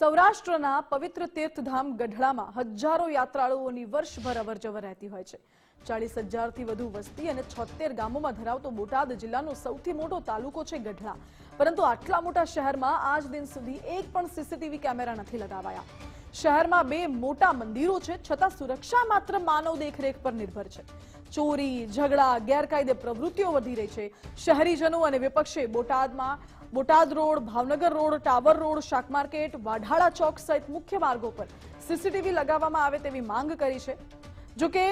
સૌરાષ્ટ્રના પવિત્ર તીર્થધામ ગઢડામાં હજારો યાત્રાળુઓની વર્ષભર અવરજવર રહેતી હોય છે। 40,000થી વધુ વસ્તી અને 76 ગામોમાં ધરાવતો બોટાદ જિલ્લાનો સૌથી મોટો તાલુકો છે ગઢડા। પરંતુ આટલા મોટા શહેરમાં આજ દિન સુધી એક પણ સીસીટીવી કેમેરા નથી લગાવાયા। શહેરમાં બે મોટા મંદિરો છે, છતાં સુરક્ષા માત્ર માનવ દેખરેખ પર નિર્ભર છે। ચોરી, ઝઘડા, ગેરકાયદે પ્રવૃત્તિઓ વધી રહી છે। શહેરીજનો અને વિપક્ષે Botad road, Bhavnagar road, tower road, શાક માર્કેટ, વાઢાળા ચોક સહિત મુખ્ય માર્ગો પર સીસીટીવી લગાવવામાં આવે તેવી માંગ કરી છે। જો કે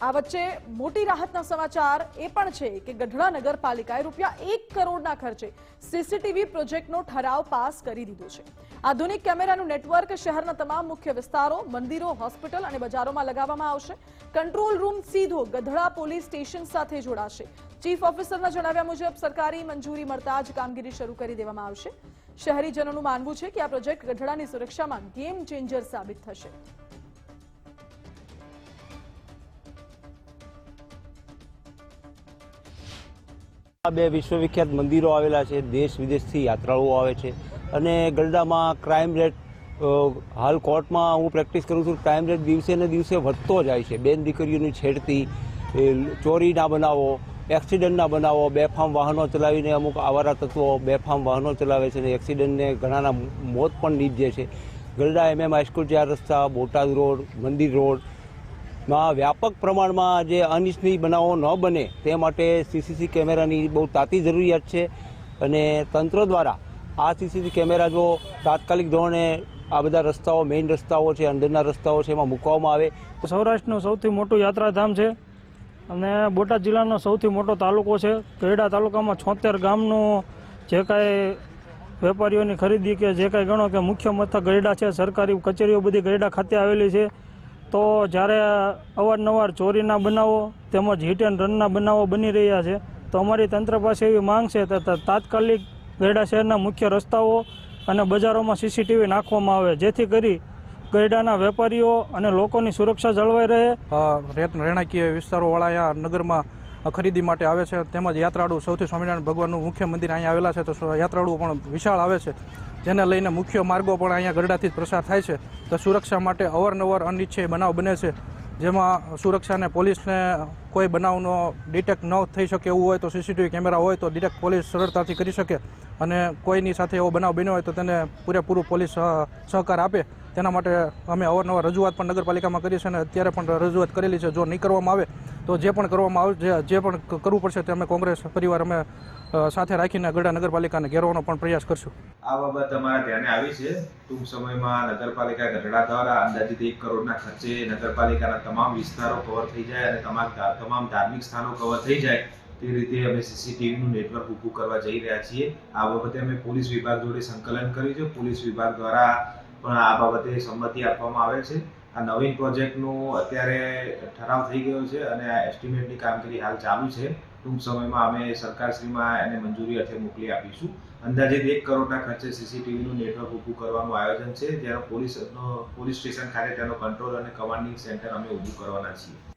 આ વચ્ચે મોટી રાહતના સમાચાર એ પણ છે કે ગઢડા નગરપાલિકાએ ₹1 કરોડના ખર્ચે સીસીટીવી પ્રોજેક્ટનો ઠરાવ પાસ કરી દીધો છે। આધુનિક કેમેરાનું નેટવર્ક શહેરના તમામ મુખ્ય વિસ્તારો, મંદિરો, હોસ્પિટલ અને બજારોમાં લગાવવામાં આવશે। કંટ્રોલ રૂમ સીધો ગઢડા પોલીસ સ્ટેશન સાથે જોડાશે। ચીફ ઓફિસરના જણાવ્યા મુજબ સરકારી મંજૂરી મળતા જ કામગીરી શરૂ કરી દેવામાં આવશે। શહેરીજનોનું માનવું છે કે આ પ્રોજેક્ટ ગઢડાની સુરક્ષામાં ગેમ ચેન્જર સાબિત થશે। બે વિશ્વવિખ્યાત મંદિરો આવેલા છે, દેશ વિદેશથી યાત્રાળુઓ આવે છે અને ગઢડામાં ક્રાઇમ રેટ હાલ કોર્ટમાં હું પ્રેક્ટિસ કરું છું, ક્રાઇમ રેટ દિવસે ને દિવસે વધતો જાય છે। બેન દીકરીઓની છેડતી, ચોરીના બનાવો, એક્સિડન્ટના બનાવો, બેફામ વાહનો ચલાવીને અમુક આવારા તત્વો બેફામ વાહનો ચલાવે છે અને એક્સિડન્ટને ઘણાના મોત પણ નીપજે છે। ગઢડા MM હાઈસ્કૂલ 4 રસ્તા, બોટાદ રોડ, મંદિર રોડ માં વ્યાપક પ્રમાણમાં જે અનિચ્છનીય બનાવો ન બને તે માટે સીસીટીવી કેમેરાની બહુ તાતી જરૂરિયાત છે અને તંત્ર દ્વારા આ સીસીટીવી કેમેરા જો તાત્કાલિક ધોરણે આ બધા રસ્તાઓ, મેઇન રસ્તાઓ છે, અંદરના રસ્તાઓ છે, એમાં મૂકવામાં આવે। સૌરાષ્ટ્રનું સૌથી મોટું યાત્રાધામ છે અને બોટાદ જિલ્લાનો સૌથી મોટો તાલુકો છે। ગઢડા તાલુકામાં 76 ગામનું જે કાંઈ વેપારીઓની ખરીદી કે જે કાંઈ ગણો કે મુખ્ય મથક ગઢડા છે, સરકારી કચેરીઓ બધી ગઢડા ખાતે આવેલી છે। તો જ્યારે અવારનવાર ચોરીના બનાવો તેમજ હિટ એન્ડ રનના બનાવો બની રહ્યા છે, તો અમારી તંત્ર પાસે એવી માંગ છે કે તાત્કાલિક ગઢડા શહેરના મુખ્ય રસ્તાઓ અને બજારોમાં સીસીટીવી નાખવામાં આવે, જેથી કરી ગઢડાના વેપારીઓ અને લોકોની સુરક્ષા જળવાઈ રહે। રહેણાંકીય વિસ્તારોવાળા અહીંયા નગરમાં ખરીદી માટે આવે છે, તેમજ યાત્રાળુ સૌથી સ્વામિનારાયણ ભગવાનનું મુખ્ય મંદિર અહીંયા આવેલા છે, તો યાત્રાળુઓ પણ વિશાળ આવે છે, જેને લઈને મુખ્ય માર્ગો પણ અહીંયા ગઢડાથી જ પ્રસાર થાય છે। તો સુરક્ષા માટે અવારનવાર અનિચ્છનીય બનાવ બને છે, જેમાં સુરક્ષાને પોલીસને કોઈ બનાવનો ડિટેક્ટ ન થઈ શકે એવું હોય તો સીસીટીવી કેમેરા હોય તો ડિટેક્ટ પોલીસ સરળતાથી કરી શકે અને કોઈની સાથે એવો બનાવ બન્યો હોય તો તેને પૂરેપૂરું પોલીસ સહકાર આપે। તેના માટે અમે અવારનવાર રજૂઆત પણ નગરપાલિકામાં કરી છે અને અત્યારે પણ રજૂઆત કરેલી છે। જો નહીં કરવામાં આવે તો જે પણ કરવામાં આવે, જે પણ કરવું પડશે તે અમે કોંગ્રેસ પરિવાર અમે સાથે રાખીને ગઢડા નગરપાલિકાને ઘેરવાનો પણ પ્રયાસ કરશું। આ બાબત અમારા ધ્યાને આવી છે। ટૂંક સમયમાં નગરપાલિકા ગઢડા દ્વારા અંદાજિત ₹1 કરોડના ખર્ચે નગરપાલિકાના તમામ વિસ્તારો કવર થઈ જાય અને તમામ ધાર્મિક સ્થાનો કવર થઈ જાય તે રીતે અમે સીસીટીવીનું નેટવર્ક ઊભું કરવા જઈ રહ્યા છીએ। આ બાબતે અમે પોલીસ વિભાગ જોડે સંકલન કર્યું છે। પોલીસ વિભાગ દ્વારા પણ આ બાબતે સંમતિ આપવામાં આવે છે। આ નવીન પ્રોજેક્ટનો અત્યારે ઠરાવ થઈ ગયો છે અને આ એસ્ટિમેટની કામગીરી હાલ ચાલુ છે। ટૂંક સમયમાં અમે સરકારશ્રીમાં એને મંજૂરી અર્થે મોકલી આપીશું। અંદાજિત ₹1 કરોડના ખર્ચે સીસીટીવીનું નેટવર્ક ઊભું કરવાનું આયોજન છે, જેનો પોલીસ સ્ટેશન ખાતે તેનો કંટ્રોલ અને કમાન્ડિંગ સેન્ટર અમે ઊભું કરવાના છીએ।